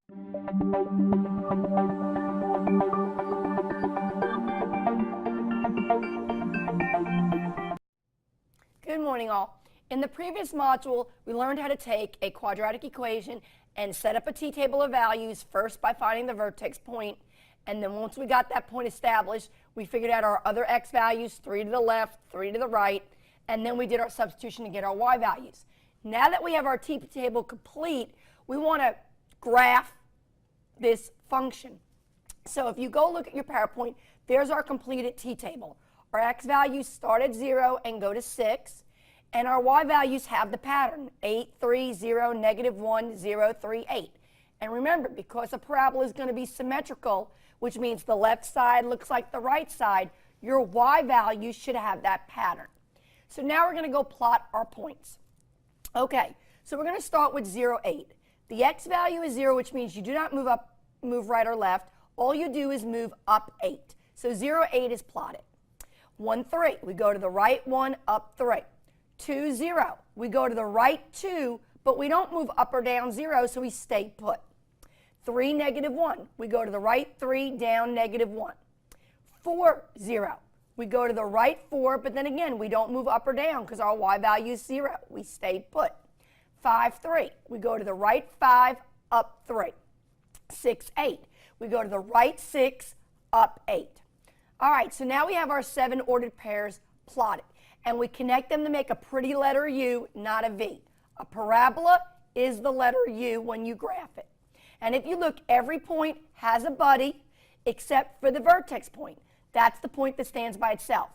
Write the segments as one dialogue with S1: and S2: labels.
S1: Good morning, all. In the previous module, we learned how to take a quadratic equation and set up a t-table of values, first by finding the vertex point, and then once we got that point established, we figured out our other x values, 3 to the left, 3 to the right, and then we did our substitution to get our y values. Now that we have our t-table complete, we want to graph this function. So if you go look at your PowerPoint, there's our completed t-table. Our x values start at 0 and go to 6. And our y values have the pattern, 8, 3, 0, negative 1, 0, 3, 8. And remember, because a parabola is going to be symmetrical, which means the left side looks like the right side, your y values should have that pattern. So now we're going to go plot our points. Okay, so we're going to start with 0, 8. The x value is 0, which means you do not move right or left. All you do is move up 8. So 0, 8 is plotted. 1, 3, we go to the right 1, up 3. 2, 0, we go to the right 2, but we don't move up or down 0, so we stay put. 3, negative 1, we go to the right 3, down negative 1. 4, 0, we go to the right 4, but then again, we don't move up or down because our y value is 0. We stay put. 5, 3, we go to the right 5, up 3. 6, 8, we go to the right 6, up 8. All right, so now we have our 7 ordered pairs plotted, and we connect them to make a pretty letter U, not a V. A parabola is the letter U when you graph it. And if you look, every point has a buddy except for the vertex point. That's the point that stands by itself.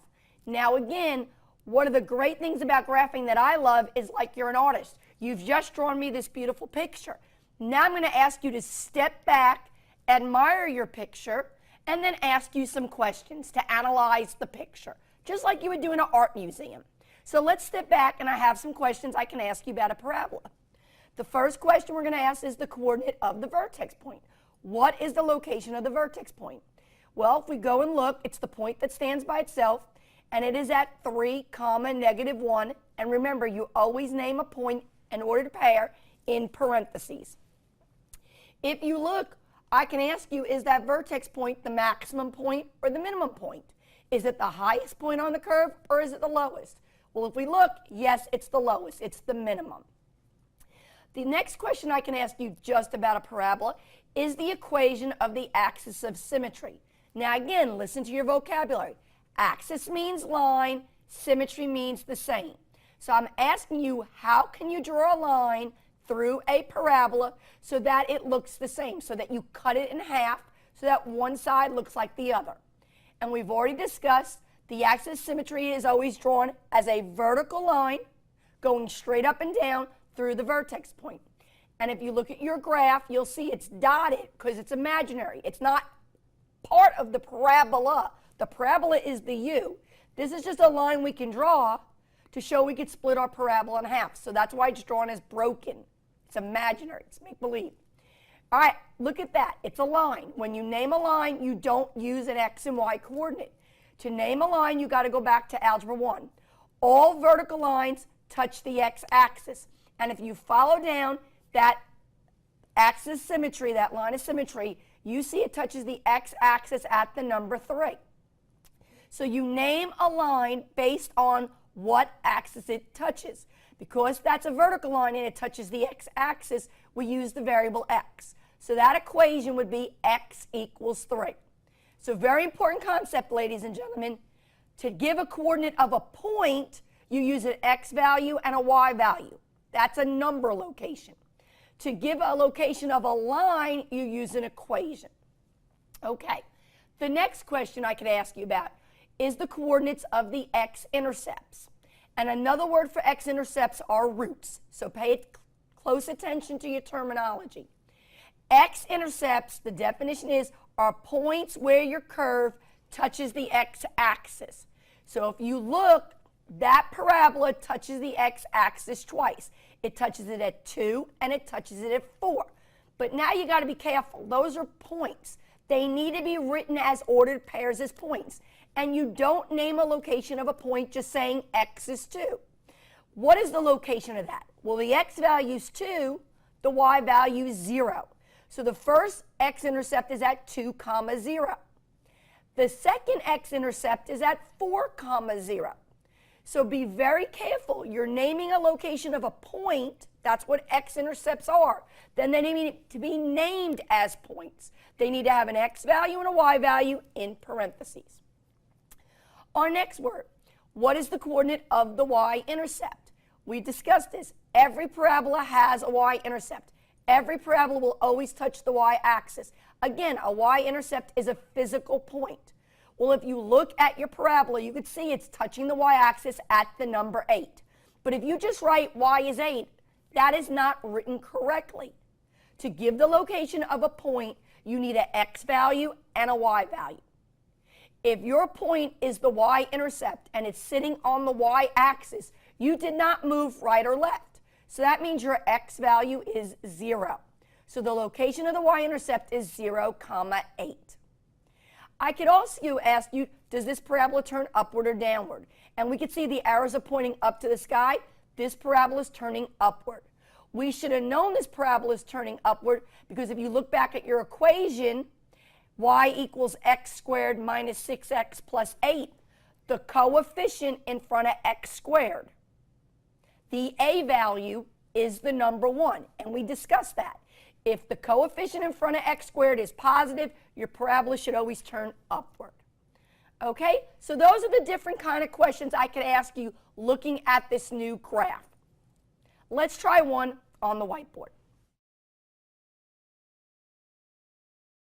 S1: Now again, one of the great things about graphing that I love is like you're an artist. You've just drawn me this beautiful picture. Now I'm going to ask you to step back, admire your picture, and then ask you some questions to analyze the picture, just like you would do in an art museum. So let's step back, and I have some questions I can ask you about a parabola. The first question we're going to ask is the coordinate of the vertex point. What is the location of the vertex point? Well, if we go and look, it's the point that stands by itself, and it is at 3, negative 1. And remember, you always name a point in order to pair in parentheses. If you look, I can ask you, is that vertex point the maximum point or the minimum point? Is it the highest point on the curve or is it the lowest? Well, if we look, yes, it's the lowest. It's the minimum. The next question I can ask you just about a parabola is the equation of the axis of symmetry. Now again, listen to your vocabulary. Axis means line, symmetry means the same. So I'm asking you, how can you draw a line through a parabola so that it looks the same, so that you cut it in half so that one side looks like the other? And we've already discussed the axis of symmetry is always drawn as a vertical line going straight up and down through the vertex point. And if you look at your graph, you'll see it's dotted because it's imaginary. It's not part of the parabola. The parabola is the U. This is just a line we can draw to show we could split our parabola in half. So that's why it's drawn as broken. It's imaginary. It's make-believe. All right, look at that. It's a line. When you name a line, you don't use an x and y coordinate. To name a line, you got to go back to Algebra 1. All vertical lines touch the x-axis. And if you follow down that axis symmetry, that line of symmetry, you see it touches the x-axis at the number 3. So you name a line based on what axis it touches. Because that's a vertical line and it touches the x-axis, we use the variable x. So that equation would be x equals 3. So very important concept, ladies and gentlemen. To give a coordinate of a point, you use an x value and a y value. That's a number location. To give a location of a line, you use an equation. Okay. The next question I could ask you about is the coordinates of the x-intercepts. And another word for x-intercepts are roots. So pay close attention to your terminology. X-intercepts, the definition is, are points where your curve touches the x-axis. So if you look, that parabola touches the x-axis twice. It touches it at 2 and it touches it at 4. But now you got to be careful. Those are points. They need to be written as ordered pairs as points. And you don't name a location of a point just saying x is 2. What is the location of that? Well, the x value is 2, the y value is 0. So the first x-intercept is at 2, 0. The second x-intercept is at 4, 0. So be very careful. You're naming a location of a point. That's what x-intercepts are. Then they need to be named as points. They need to have an x value and a y value in parentheses. Our next word, what is the coordinate of the y-intercept? We discussed this. Every parabola has a y-intercept. Every parabola will always touch the y-axis. Again, a y-intercept is a physical point. Well, if you look at your parabola, you could see it's touching the y-axis at the number 8. But if you just write y is 8, that is not written correctly. To give the location of a point, you need an x value and a y value. If your point is the y-intercept and it's sitting on the y-axis, you did not move right or left. So that means your x value is 0. So the location of the y-intercept is 0, 8. I could also ask you, does this parabola turn upward or downward? And we could see the arrows are pointing up to the sky. This parabola is turning upward. We should have known this parabola is turning upward because if you look back at your equation, y equals x squared minus 6x plus 8, the coefficient in front of x squared, the a value is the number 1, and we discussed that. If the coefficient in front of x squared is positive, your parabola should always turn upward. Okay, so those are the different kind of questions I could ask you looking at this new graph. Let's try one on the whiteboard.